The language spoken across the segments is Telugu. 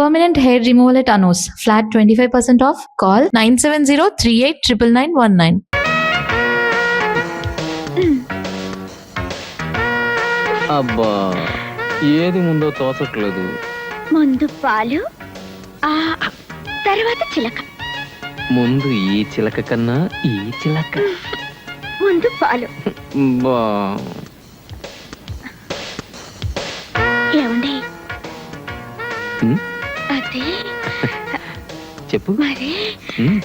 Permanent hair removal at Anos. Flat 25% off. Call 970-389919. అబ్బా ఏది ముందో తోచట్లేదు. ముందు పాలు తర్వాత చిలక. ముందు ఈ చిలక కన్నా ఈ చిలక. ముందు పాలు. బా ఏమండి ఉమ్, అదే చెప్పు. మరి ఉమ్,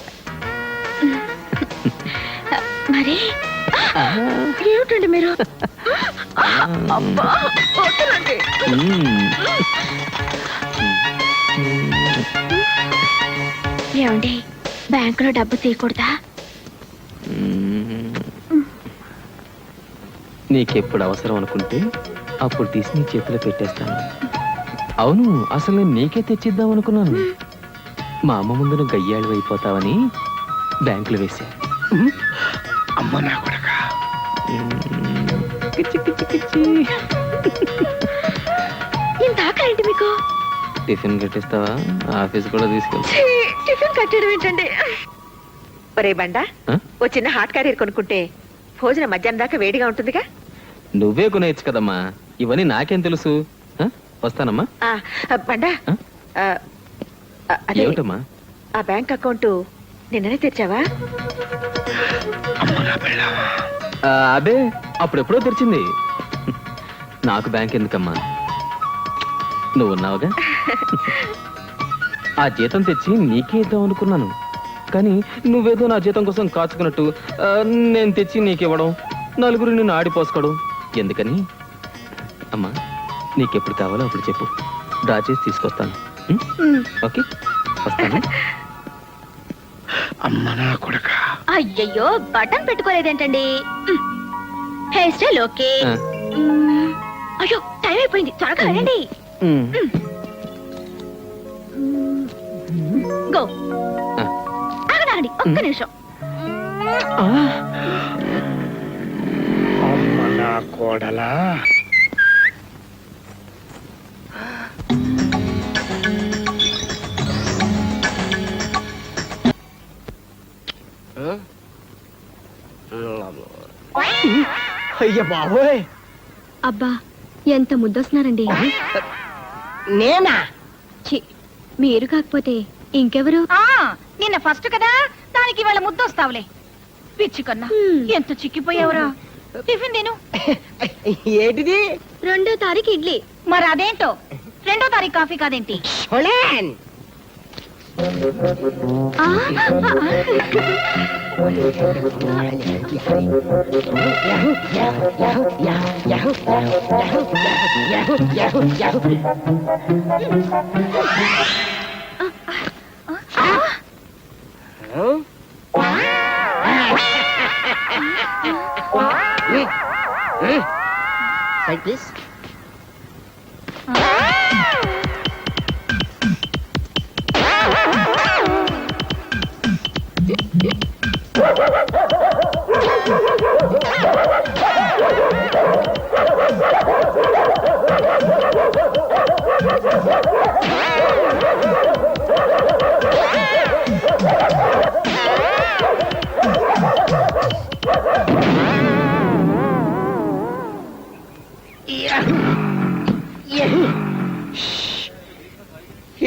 మరి ఏమిటండి మీరు? అబ్బా వద్దులండి. ఉమ్. ఏమండి బ్యాంకులో డబ్బు తీయకూడదా? నీకెప్పుడు అవసరం అనుకుంటే అప్పుడు తీసి నీ చేతిలో పెట్టేస్తాను. అవును, అసలు నేను నీకే తెచ్చిద్దాం అనుకున్నాను. మా అమ్మ ముందు నువ్వు గయ్యాళ్ళు అయిపోతావని బ్యాంకులో వేసా. అమ్మ నా కొడక. ఇంత ఆకలేంటి మీకు? టిఫిన్ కట్టిస్తావా? ఆఫీస్ కూడా తీసుకెళ్తా. టిఫిన్ కట్టడం ఏంటండి? ఒరే బండా, ఆ? ఓ చిన్న హాట్ క్యారియర్ కొనుక్కుంటే భోజనం మధ్యాహ్నం దాకా వేడిగా ఉంటుందిగా. నువ్వే కొనేయచ్చు కదమ్మా, ఇవన్నీ నాకేం తెలుసు. ఆ? వస్తానమ్మా. బండా, ఆ? అదే ఏమిటమ్మా? ఆ బ్యాంక్ అకౌంట్ నిన్ననే తెరిచావా? అమ్మ నా పెళ్ళామా. అదే అప్పుడెప్పుడో తెరిచింది. నాకు బ్యాంక్ ఎందుకమ్మా, నువ్వు ఉన్నావుగా. ఆ జీతం తెచ్చి నీకే ఇద్దాం అనుకున్నాను, కానీ నువ్వేదో నా జీతం కోసం కాచుకున్నట్టు నేను తెచ్చి నీకివ్వడం, నలుగురు నిన్ను ఆడిపోసుకోవడం ఎందుకని? అమ్మా, నీకెప్పుడు కావాలో అప్పుడు చెప్పు, డ్రా చేసి తీసుకొస్తాను. ఓకే, వస్తాను. అమ్మ నా కొడక. అయ్యయ్యో బటన్ పెట్టుకోలేదేంటండి? Hair style okay. ఆ. అయ్యో టైం అయిపోయింది, త్వరగా రండి. ఉమ్. గో. ఆ. ఆగండి ఒక్క నిమిషం. అమ్మ నా కోడలా. అయ్య బాబోయ్. అబ్బా ఎంత ముద్దొస్తున్నారండి. నేనా? ఛీ, మీరు కాకపోతే ఇంకెవరు? నిన్న ఫస్ట్ కదా, దానికి ఇవాళ ముద్దొస్తావులే. పిచ్చి కన్నా ఎంత చిక్కిపోయావురా. టిఫిన్ తిను. ఏంటిది? 2వ తారీఖు ఇడ్లీ. మరి అదేంటో 2వ తారీఖు కాఫీ కాదేంటి? సోలేన్. ఆ, Side please.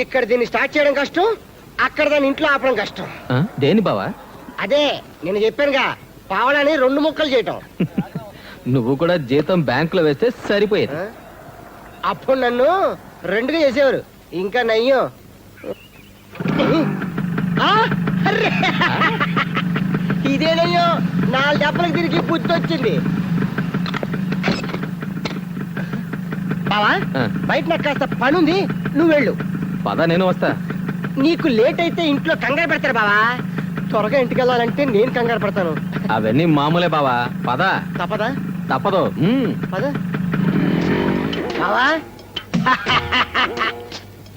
ఇక్కడ దీన్ని స్టార్ట్ చేయడం కష్టం, అక్కడ దాన్ని ఇంట్లో ఆపడం కష్టం. దేని బావా? అదే నేను చెప్పానుగా, పావడాన్ని 2 ముక్కలు చేయటం. నువ్వు కూడా జీతం బ్యాంకులో వేస్తే సరిపోయేది. అప్పుడు నన్ను 2గా చేసేవారు, ఇంకా నయ్యం. అర్రే! ఇదేనయ్యో 4 దెబ్బలకు తిరిగి బుద్ధి వచ్చింది. బావా, ఆ. బయట నాకు కాస్త పనుంది, నువ్వు వెళ్ళు. పద, నేను వస్తా. నీకు లేట్ అయితే ఇంట్లో కంగారు పెడతారు బావా. త్వరగా ఇంటికి వెళ్ళాలంటే నేను కంగారు పడతాను. అవన్నీ మామూలే బావా, పద. తప్పదా? తప్పదు. పద బావా.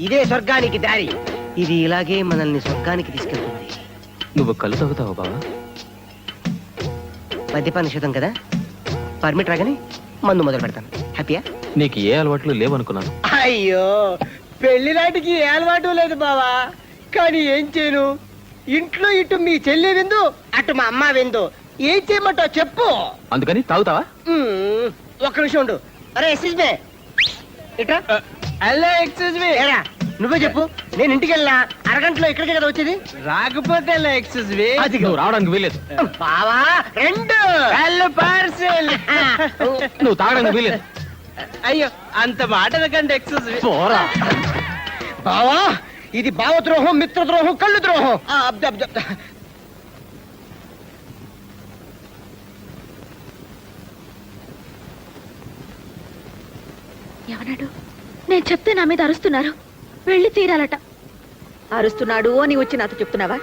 ఇదే స్వర్గానికి దారి, ఇది ఇలాగే మనల్ని స్వర్గానికి తీసుకెళ్తుంది. నువ్వు కళ్ళు తాగుతావా బావా? మద్యపాన నిషేధం కదా, పర్మిట్ రాగానే మందు మొదలు పెడతాను. హ్యాపీయా? నీకు ఏ అలవాట్లు లేవనుకున్నాను. అయ్యో పెళ్లి నాటికి ఏ అలవాటు లేదు బావా, కానీ ఏం చేయను, ఇంట్లో ఇటు మీ చెల్లి విందు, అటు మా అమ్మ విందు, ఏం చేయమంటావు చెప్పు. అందుకని తాగుతావా? ఒక్క నిమిషం ఉండు. అరే ఎక్స్క్యూజ్ మీ, ఇట్రా. హలో ఎక్స్క్యూజ్ మీ, ఏరా నువ్వే చెప్పు. నేను ఇంటికి వెళ్ళినా అరగంటలో ఇక్కడికే కదా వచ్చేది. రాకపోతే ఎక్స్క్యూజ్ మీ, అది నువ్వు రావడానికి వీలేదు. బావా రెండు హలో పార్సెల్. నువ్వు తాగడానికి వీలేదు. అయ్యో అంత మాట కంటే ఎక్స్క్యూజ్ మీ. పోరా. బావా ఇది భావద్రోహం, మిత్రద్రోహం, కళ్ళు ద్రోహం. ఎవనాడు? నేను చెప్తే నా మీద అరుస్తున్నారు. వెళ్ళి తీరాలట. అరుస్తున్నాడు అని వచ్చి నాతో చెప్తున్నావా?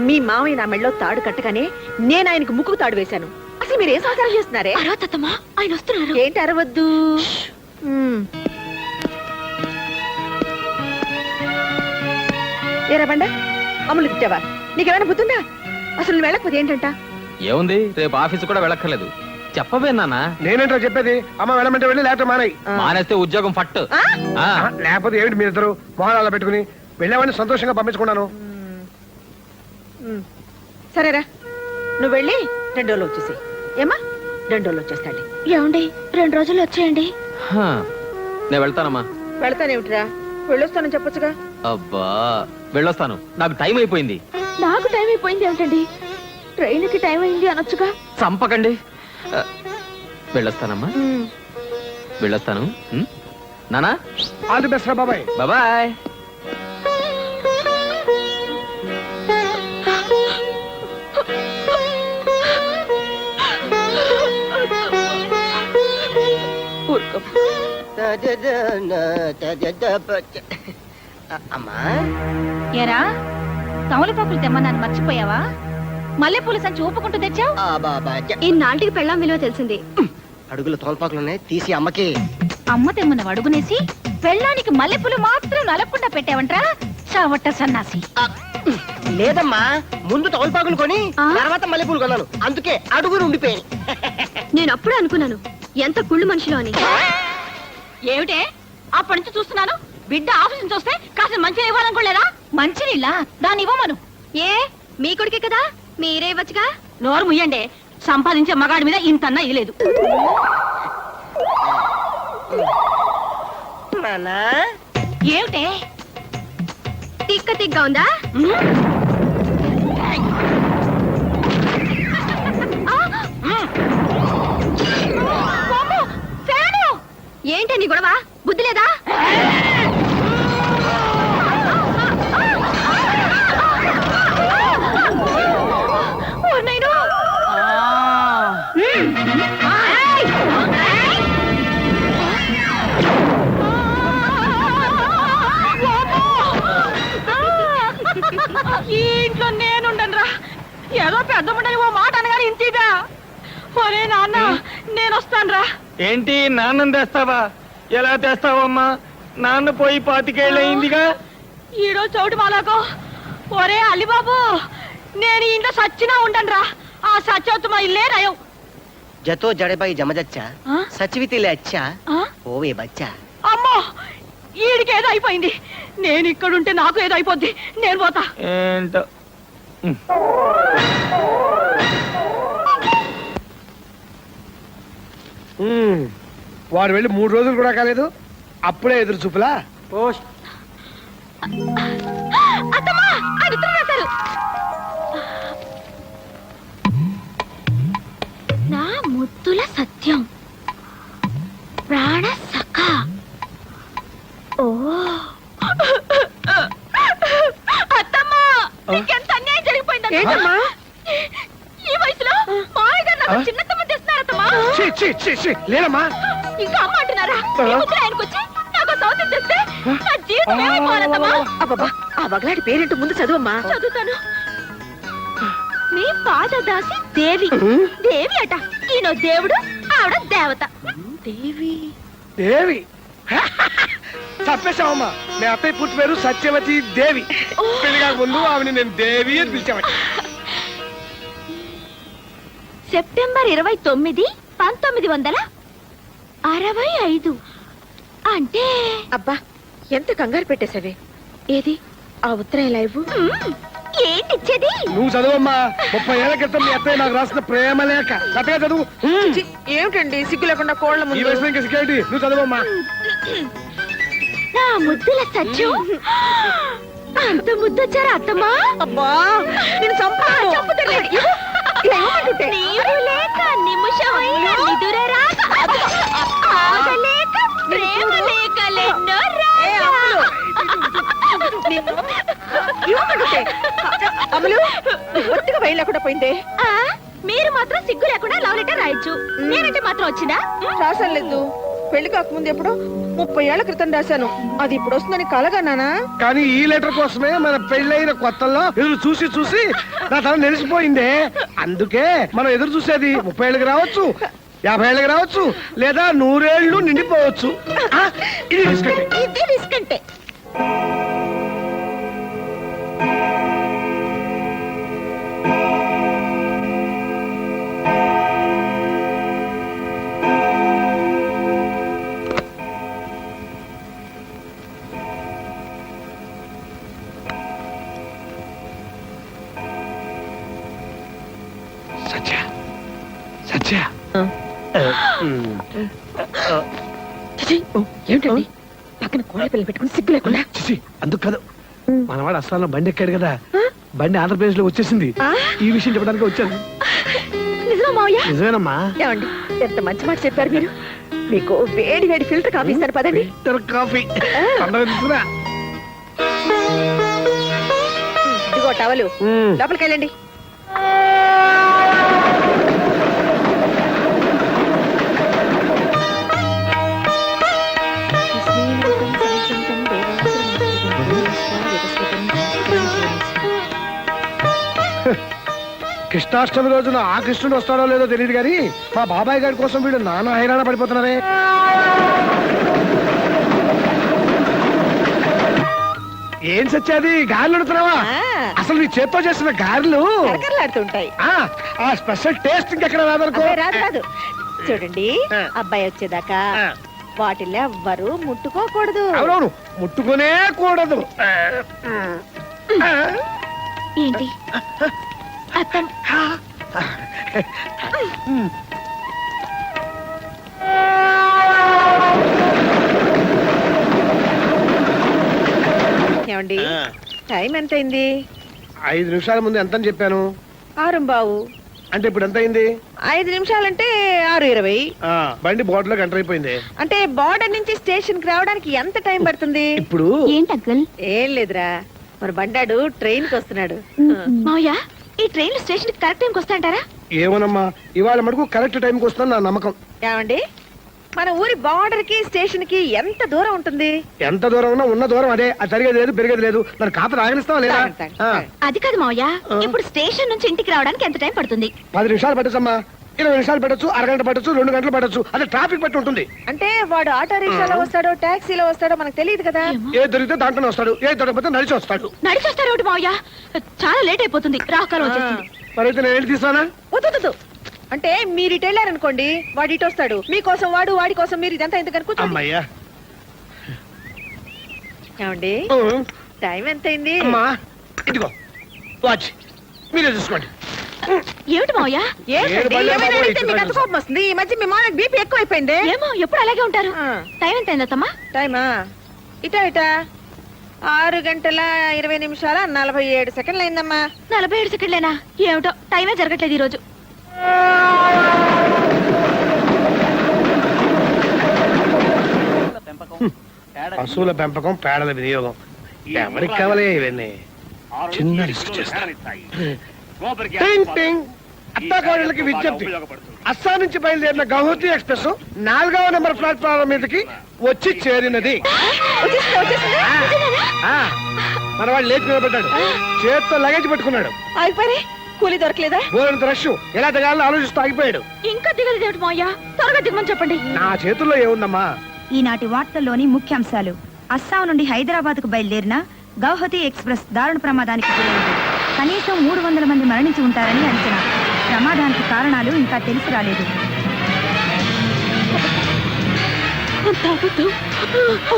మీ మామయ్య నా మెళ్ళలో తాడు కట్టగానే నేను ఆయనకు ముక్కుకు తాడు వేశాను. అసలు మీరు ఏం సంసారం చేస్తున్నారే? అరవతమ్మా, ఆయన వస్తున్నారు. ఏంటి అరవద్దు? ఏరా బండ, అమ్ములు తిట్టావా? నీకేమైనా బుద్ధిందా? అసలు నువ్వు వెళ్ళకపోతే ఏంటంట? ఏముంది, రేపు ఆఫీస్ కూడా వెళ్ళక్కర్లేదు. చెప్పవే నాన్న. నేనేంటో చెప్పేది, అమ్మ వెళ్ళమంటే వెళ్ళి లేకపోతే మానేయి. మానేస్తే ఉద్యోగం ఫట్. ఆ? ఆ. లేకపోతే ఏమిటి మీరిద్దరు మొహాలు పెట్టుకుని వెళ్ళామని సంతోషంగా పంపించుకున్నాను. సరేరా, నువ్వు వెళ్ళి 2 రోజులు వచ్చేసి. ఏమా 2 రోజులు వచ్చేస్తాండి. ఏమండి 2 రోజులు వచ్చేయండి. హా. నేను వెళ్తానమ్మా. వెళ్తానేమిట్రా, వెళ్ళొస్తానని చెప్పొచ్చుగా. అబ్బా వెళ్ళొస్తాను, నాకు టైం అయిపోయింది. నాకు టైం అయిపోయింది ఏమిటండి? ట్రైన్కి టైం అయింది అనొచ్చుగా. చంపకండి. వెళ్ళొస్తానమ్మా, వెళ్ళొస్తాను. నానా ఆల్ ది బెస్ట్ రా బాబాయ్. బాబాయ్. అమ్మా ఏరా, తమలపాకులు తెమ్మన్నాను మర్చిపోయావా? మల్లెపూల సంచి ఊపుకుంటూ తెచ్చావు. ఇన్నాళ్ళకి పెళ్ళాం విలువ తెలిసింది. అడుగుల తోల్పాకులున్నాయి, తీసి అమ్మకి. అమ్మ తెమ్మన్న అడుగునేసి పెళ్ళానికి మల్లెపూలు మాత్రం నలగకుండా పెట్టావంట్రా చావట్ట సన్నాసి. లేదమ్మా, ముందు తోల్పాకులు కొని ఆ? తర్వాత మల్లెపూలు కొన్నాను, అందుకే అడుగులు ఉండిపోయాయి. నేను అప్పుడే అనుకున్నాను ఎంత కుళ్ళు మనిషిలో అని. ఏమిటే అప్పటి నుంచి చూస్తున్నాను, బిడ్డ ఆఫీస్ నుంచి వస్తే కాస్త మంచిగా ఇవ్వాలనుకోలేదా? మంచినీళ్ళ దాన్ని ఇవ్వమను. ఏ మీ కొడుకే కదా, మీరే ఇవ్వచ్చుగా. నోరు ముయ్యండి, సంపాదించే మగాడి మీద ఇంతన్నా ఇలేదు. నాన్నా ఏమిటే తిక్క తిగ్గా ఉందా? ఏంటి నీ గొడవ? బుద్ధి లేదా? ఈ ఇంట్లో నేనుండనురా. ఏదో పెద్ద ముండని ఓ మాట అనగానే ఇంతీగా. ఒరే నాన్న, నేను వస్తానురా. ఏంటి నాన్నం తెస్తావా? ఎలా తెస్తావమ్మా? నాన్న పోయి 25 ఏళ్ళయిందిగా. ఈరోజు చౌటి మాలాకో. ఒరే అల్లిబాబు, నేను ఈ ఇంట్లో సచ్చినా ఉండనురా. ఆ సచ్చవుతు మా ఇల్లే నయం. జతో జడబాయి జమజచ్చా ఆ? సచివితిలే అచ్చా ఆ? ఓవే బచ్చా. అమ్మో, ఈడికి ఏదో అయిపోయింది. నేను ఇక్కడుంటే నాకు ఏదో అయిపోద్ది. నేను పోతా. ఏంటో వాడు వెళ్ళి 3 రోజులు కూడా కాలేదు, అప్పుడే ఎదురు చూపులా. అత్తమ్మా, ఆయన ఉత్తరం రాశారు. నా ముద్దుల సత్యం, ప్రాణ సఖ. ఓ అత్తమ్మా, నీకెంత అన్యాయం జరిగిపోయిందమ్మా. ఏంటమ్మా? ఈ వయసులో మాయగా నాకు చిన్నతమ్మ తెస్తున్నారత్తమ్మా. ఛీ, ఛీ, ఛీ, ఛీ, లేదమ్మా. ఇంకా అమ్మ అంటున్నారా? ఈ ముద్దులు ఆయనకు వచ్చి నాకు సౌత్యం తెస్తే నా జీవితం ఏమైపోవాలత్తమ్మా? అబ్బబ్బా, ఆ వగలాడి పేరేంటో ముందు చదువమ్మా. చదువుతాను. మీ పాదదాసి దేవి. దేవి అట. ఈయన దేవుడు, ఆవిడ దేవత. దేవి. దేవి తప్పేశావమ్మా. మీ అత్తయ్య పూర్తి పేరు సత్యవతి దేవి. పెళ్లి కాక ముందు ఆమెని నేను దేవి అని పిలిచామని. సెప్టెంబర్ 29, 1965. అంటే అబ్బా, ఎంత కంగారు పెట్టేశావే. ఏది ఆ ఉత్తరం ఎలా ఇవ్వు. ఏంటిచ్చేది? నువ్వు చదువమ్మా. 30 ఏళ్ల క్రితం మీ అత్తయ్య నాకు రాసిన ప్రేమ లేఖ. కథగా చదువు. ఛీ, ఏమిటండి సిగ్గు లేకుండా కోళ్ళ ఈ ముందు. వయసులో ఇంకా సిగ్గేంటి? నువ్వు చదువమ్మా. నా ముద్దుల సచ్చు అంత ముద్దొచ్చారా అత్తమ్మా? అబ్బా నేను చంపాను. నీరు లేక నిమిషమైన నిదురరాక ఆగలేక ప్రేమ లేకలెన్నో అమలు ఒత్తిగా వేయలేకుండా పోయిందే. మీరు మాత్రం సిగ్గు లేకుండా లవ్ లెటర్ రాయొచ్చు. నేనంటే మాత్రం వచ్చిందా? రాసలేదు. పెళ్లి కాకముందు ఎప్పుడో 30 ఏళ్ల క్రితం రాశాను. అది ఇప్పుడు వస్తుందని కలగన్నానా? కానీ ఈ లెటర్ కోసమే మన పెళ్ళైన కొత్తల్లో ఎదురు చూసి చూసి నా తల నెలిసిపోయిందే. అందుకే మనం ఎదురు చూసేది 30 ఏళ్ళకి రావచ్చు, 50 ఏళ్ళకి రావచ్చు, లేదా 100 ఏళ్ళు నిండిపోవచ్చు. ఆ, ఇది బిస్కెట్. ఇది బిస్కంటే. సత్య సత్య ఏమిటండి పక్కన కోళ్ళ పిల్లలు పెట్టుకుని సిగ్గు లేకుండా. చిచి, అందుకు కాదు. మనవాడు అస్సాంలో బండి ఎక్కాడు కదా, బండి ఆంధ్రప్రదేశ్ లో వచ్చేసింది. ఈ విషయం చెప్పడానికి వచ్చాను. నిజమా మావయ్య? నిజమేనమ్మా. ఏమండి ఎంత మంచి మాట చెప్పారు మీరు. మీకు వేడి వేడి ఫిల్టర్ కాఫీ ఇస్తారు పదండి. ఫిల్టర్ కాఫీ పండగ తీసుకురా. ఇదిగో టవలు లోపలికి వెళ్ళండి. కృష్ణాష్టమి రోజున ఆ కృష్ణుడు వస్తాడో లేదో తెలియదు కానీ మా బాబాయ్ గారి కోసం వీడు నానా హైరాణ పడిపోతున్నారే. ఏం సచ్చాది గారెలు అడుగుతున్నావా? అసలు నీ చేత్తో చేసిన గారెలు కరకరలాడుతుంటాయి. ఆ స్పెషల్ టేస్ట్ ఇంకెక్కడ రాదనుకో. అబ్బాయి రాదు రాదు. చూడండి అబ్బాయి వచ్చేదాకా వాటిల్లో ఎవ్వరు ముట్టుకోకూడదు. అవునవును, ముట్టుకునే కూడదు. ఏంటి అత్తం? ఏమండి టైం ఎంతైంది? 5 నిమిషాల ముందు ఎంత అని చెప్పాను? 6:15. అంటే ఇప్పుడు ఎంత అయింది? 5 నిమిషాలంటే 6:20. బండి బోర్డులోకి ఎంటర్ అయిపోయింది. అంటే బార్డర్ నుంచి స్టేషన్ కి రావడానికి ఎంత టైం పడుతుంది? ఇప్పుడు ఏంటి అంకుల్? ఏం లేదురా, మరి బండాడు ట్రైన్ కి వస్తున్నాడు. మావయ్య ఈ ట్రైన్ స్టేషన్ కి కరెక్ట్ టైంకి వస్తాంటారా? ఏమోనమ్మా, ఇవాళ మటుకు కరెక్ట్ టైంకి వస్తాను నా నమ్మకం. ఏమండి మన ఊరి బార్డర్ కి స్టేషన్ కి ఎంత దూరం ఉంటుంది? ఎంత దూరం ఉన్నా ఉన్న దూరం అదే. అది జరిగేది లేదు, పెరిగేది లేదు. మరి కాపీ ఆగనిస్తావా లేదా? అది కాదు మావయ్య, ఇప్పుడు స్టేషన్ నుంచి ఇంటికి రావడానికి ఎంత టైం పడుతుంది? 10 నిమిషాలు పట్టచ్చమ్మా, 20 నిమిషాలు పట్టచ్చు, అరగంట పట్టచ్చు, 2 గంటలు పట్టచ్చు. అదే ట్రాఫిక్ బట్టి ఉంటుంది. అంటే వాడు ఆటో రిక్షాలో వస్తాడో టాక్సీలో వస్తాడో మనకు తెలియదు కదా. ఏ దొరికితే దాంట్లోనే వస్తాడు, ఏ దొరకపోతే నడిచి వస్తాడు. నడిచొస్తారు ఒకటి మావయ్య, చాలా లేట్ అయిపోతుంది. రాకాలం వచ్చేస్తుంది. మరైతే నేను ఏంటి తీసానా? వద్దు. అంటే మీరు ఇటు వెళ్ళారనుకోండి, వాడు ఇటు వస్తాడు. మీకోసం వాడు, వాడి కోసం మీరు, ఇదంతా ఎందుకు అనుకుంటున్నారు? అమ్మయ్యా. ఏమండి టైం ఎంతైంది? అమ్మా ఇదిగో వాచ్, మీరే చూసుకోండి. ఏమిటి మావయ్య? ఏంటండి? ఏమైనా అడిగితే మీకు అంత కోపం వస్తుంది. ఈ మధ్య మీ మామయ్య బీపీ ఎక్కువైపోయింది. ఏమో ఎప్పుడు అలాగే ఉంటారు. టైం ఎంత అయింది అత్తమ్మా? టైమా ఇటా 6:20 అయిందమ్మా. 47 సెకండ్లేనా? ఏమిటో టైమే జరగట్లేదు ఈ రోజు. పశువుల పెంపకం, పేడల వినియోగం ఎవరికి కావాలి ఇవన్నీ? చిన్న రిస్క్ చేస్తాను. అత్తాకోడళ్ళకి విజ్ఞప్తి. అస్సాం నుంచి బయలుదేరిన గౌహతి ఎక్స్ప్రెస్ 4వ నెంబర్ ప్లాట్ఫారం మీదకి వచ్చి చేరినది. మన వాడు లేచి నిలబడ్డాడు, చేతితో లగేజ్ పెట్టుకున్నాడు. ఆగిపోయి కూలీ దొరకలేదా? ఊరంత రష్, ఎలా దిగాలని ఆలోచిస్తూ ఆగిపోయాడు. ఇంకా దిగలేదు ఏమిటి మావయ్య? త్వరగా దిగమని చెప్పండి. నా చేతుల్లో ఏముందమ్మా? ఈనాటి వార్తల్లోని ముఖ్యాంశాలు. అస్సాం నుండి హైదరాబాద్ కు బయలుదేరిన గౌహతి ఎక్స్ప్రెస్ దారుణ ప్రమాదానికి గురైంది. కనీసం 300 మంది మరణించి ఉంటారని అంచనా. ప్రమాదానికి కారణాలు ఇంకా తెలిసి రాలేదు. అంత అబద్ధం.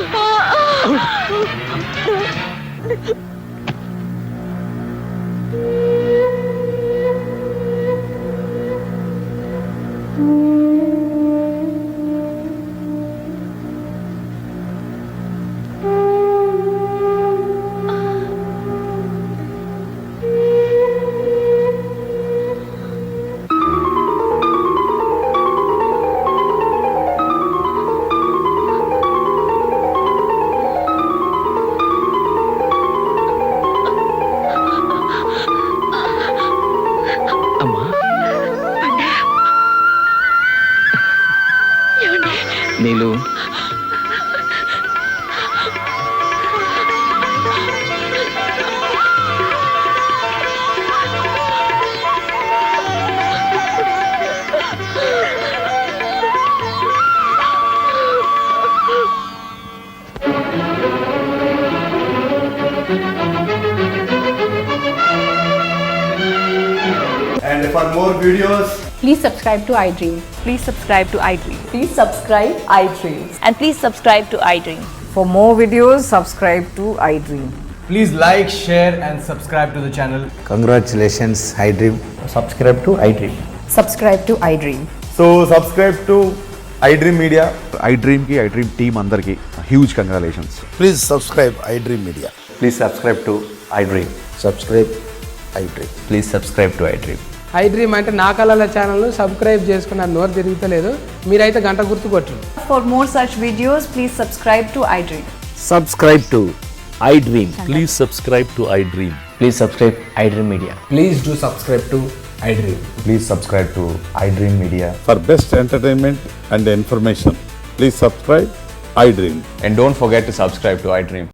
అమ్మా నీళ్ళు And for more videos, Please subscribe to iDream. Please subscribe to iDream. Please subscribe iDream. And please subscribe to iDream. For more videos, subscribe to iDream. please like, share, and subscribe to the channel. Congratulations, iDream. Subscribe to iDream. Subscribe to iDream. So, subscribe to iDream Media. iDream ki iDream team అందరికి huge congratulations. Please subscribe iDream Media. Please subscribe to iDream. Subscribe iDream. Please subscribe to iDream. iDream అంటే నా కళల ఛానల్ సబ్స్క్రైబ్ చేసుకున్న నోరు తిరుగుతలేదు. మీరైతే గంట గుర్తు కొట్టండి. For more such videos, please subscribe to iDream. Subscribe to iDream. Please subscribe to iDream. Please subscribe iDream media. Please do subscribe to iDream. Please subscribe to iDream Media. For best entertainment and information, please subscribe iDream. And don't forget to subscribe to iDream.